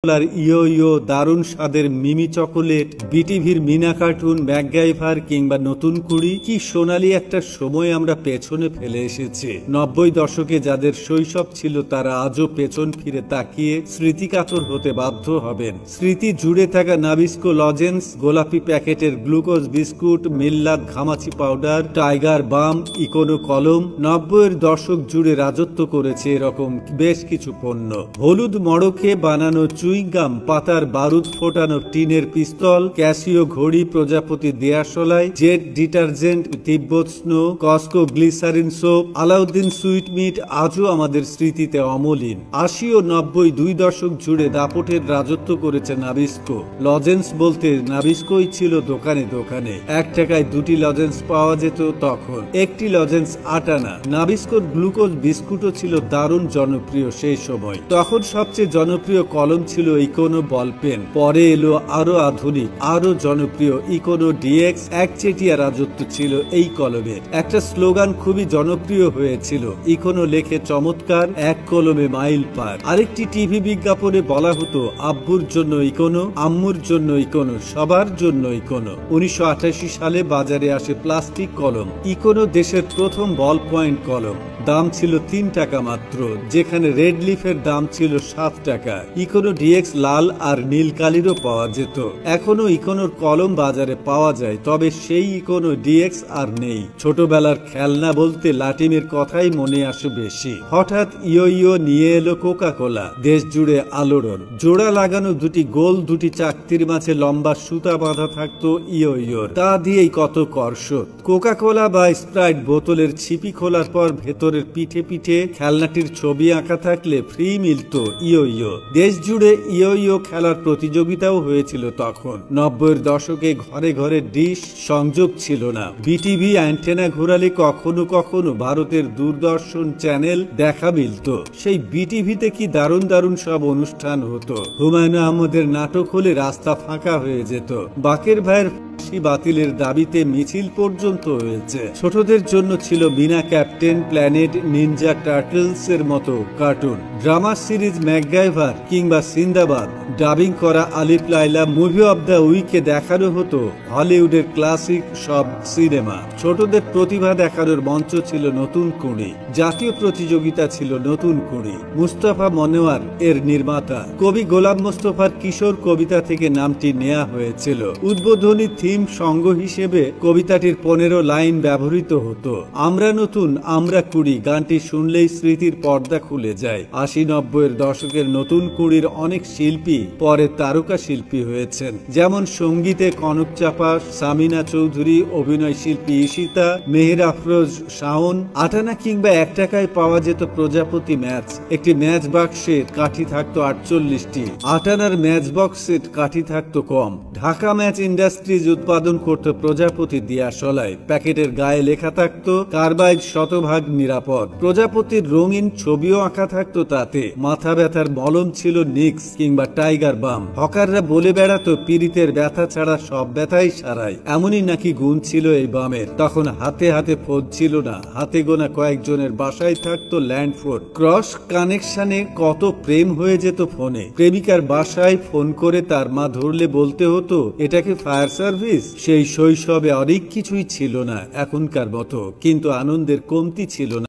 আর ইয়ো ইয়ো, দারুণ স্বাদের মিমি chocolate, বিটিভির Mina cartoon, MacGyver কিংবা নতুন কুড়ি, কি সোনালি একটা সময় আমরা পেছনে ফেলে এসেছি। 90 দশকে যাদের শৈশব ছিল তারা আজও পেছন ফিরে তাকিয়ে স্মৃতিকাতর হতে বাধ্য হবেন। স্মৃতি জুড়ে থাকা নাবিস্কো লজেন্স, গোলাপি প্যাকেটের গ্লুকোজ বিস্কুট, মিল্লাত ঘামাচি পাউডার, টাইগার বাম, ইকোনো কলম, 90-এর দশক জুড়ে রাজত্ব করেছে এরকম বেশ কিছু পণ্য। হলুদ মড়কে বানানো চুইংগাম, পাতার বারুদ ফোটানো টিনের পিস্তল, ক্যাসিও ঘড়ি, প্রজাপতি দেয়াশলাই, Jet detergent, Tibet snow, Cosco glycerine soap, Alauddin sweetmeat আজও আমাদের স্মৃতিতে অমলিন। 80 ও 90 দুই দশক জুড়ে দাপটের রাজত্ব করেছে নাবিস্কো। লজেন্স বলতে নাবিস্কোই ছিল দোকানে দোকানে। 1 টাকায় 2টি লজেন্স পাওয়া যেত তখন। একটি লজেন্স 8 আনা। নাবিস্কোর গ্লুকোজ বিস্কুটও ছিল দারুণ জনপ্রিয় সেই সময়। তখন সবচেয়ে জনপ্রিয় কলম ছিল ইকোনো বল পেন। পরে এলো আরো আধুনিক, আরো জনপ্রিয় ইকোনো ডিএক্স। একচেটিয়া রাজত্ব ছিল এই কলমের। একটা স্লোগান খুবই জনপ্রিয় হয়েছিল, ইকোনো লেখে চমৎকার, এক কলমে মাইল পার। আরেকটি টিভি বিজ্ঞাপনে বলা হতো, আব্বুর জন্য ইকোনো, আম্মুর জন্য ইকোনো, সবার জন্য ইকোনো। 1988 সালে বাজারে আসে প্লাস্টিক কলম। ইকোনো দেশের প্রথম বল পয়েন্ট কলম। দাম ছিল 3 টাকা মাত্র, যেখানে রেড লিফের দাম ছিল 7 টাকা। ইকোনো ডিএক্স লাল আর নীল কালিরও পাওয়া যেত। এখনো ইকোনোর কলম বাজারে পাওয়া যায়, তবে সেই ইকোনো ডিএক্স আর নেই। ছোটবেলার খেলনা বলতে লাটিমের কথাই মনে আসে বেশি। হঠাৎ ইয়ো ইয়ো নিয়ে এলো কোকা কোলা। দেশ জুড়ে আলোড়ন। জোড়া লাগানো দুটি গোল, দুটি চাকতির মাঝে লম্বা সুতা বাঁধা থাকতো ইয়ো ইয়োর। তা দিয়েই কত কর্ষক। কোকা কোলা বা স্প্রাইট বোতলের ছিপি খোলার পর ভেতরের পিঠে পিঠে খেলনাটির ছবি আঁকা থাকলে ফ্রি মিলত ইয়ো ইয়ো। দেশ জুড়ে ইয়ো ইয়ো খেলার প্রতিযোগিতাও হয়েছিল তখন। 90-এর দশকে ঘরে ঘরে ডিশ সংযোগ ছিল না। বিটিভি অ্যান্টেনা ঘোরালে কখনো কখনো ভারতের দূরদর্শন চ্যানেল দেখা মিলত। সেই বিটিভিতে কি দারুণ দারুণ সব অনুষ্ঠান হতো। হুমায়ুন আহমেদের নাটক হলে রাস্তা ফাঁকা হয়ে যেত। বাকের ভাইয়ের বাতিলের দাবিতে মিছিল পর্যন্ত হয়েছে। ছোটদের জন্য ছিল Meena Captain, Planet, Ninja Turtles এর মতো কার্টুন। ড্রামা সিরিজ ম্যাকগাইভার কিংবা সিন্দাবাদ, ডাবিং করা আলিফ লাইলা, মুভি অব দ্য উইকে দেখানো হতো হলিউডের ক্লাসিক সব সিনেমা। ছোটদের প্রতিভা দেখানোর মঞ্চ ছিল নতুন কুড়ি। জাতীয় প্রতিযোগিতা ছিল নতুন কুড়ি। মুস্তাফা মনোয়ার এর নির্মাতা। কবি গোলাম মোস্তফার কিশোর কবিতা থেকে নামটি নেওয়া হয়েছিল। উদ্বোধনী থিম সঙ্গ হিসেবে কবিতাটির 15 লাইন ব্যবহৃত হতো। আমরা নতুন, আমরা কুড়ি গানটি শুনলেই স্মৃতির পর্দা খুলে যায়। 80-90-এর দশকের নতুন কুড়ির অনেক শিল্পী পরে তারকা শিল্পী হয়েছেন, যেমন সঙ্গীতে কনক চাপা, সামিনা চৌধুরী, অভিনয় শিল্পী ঈশিতা, মেহের আফরোজ শাওন। 8 আনা কিংবা 1 টাকায় পাওয়া যেত প্রজাপতি ম্যাচ। একটি ম্যাচ বাক্সে কাঠি থাকতো 48টি। 8 আনার ম্যাচ বক্সে কাঠি থাকতো কম। ঢাকা ম্যাচ ইন্ডাস্ট্রিজ উৎপাদন করত প্রজাপতি দিয়াশলায়। প্যাকেটের গায়ে লেখা থাকতো কার্বাইড শতভাগ নিরাপদ। প্রজাপতির রঙিন ছবিও আঁকা থাকতো তাতে। মাথা ব্যথার মলম ছিল নিক্স কিংবা টাইগার বাম। হকাররা বলে বেড়াতো পীড়িতের ব্যথা ছাড়া সব ব্যথাই সারায়। এমনই নাকি গুণ ছিল এই বামের। তখন হাতে হাতে ফোন ছিল না, হাতে গোনা কয়েকজনের বাসায় থাকতো ল্যান্ড ফোন। ক্রস কানেকশনে কত প্রেম হয়ে যেত ফোনে। প্রেমিকার বাসায় ফোন করে তার মা ধরলে বলতে হতো এটাকে ফায়ার সার্ভিস। সেই শৈশবে অনেক কিছুই ছিল না এখনকার মতো, কিন্তু আনন্দের কমতি ছিল না।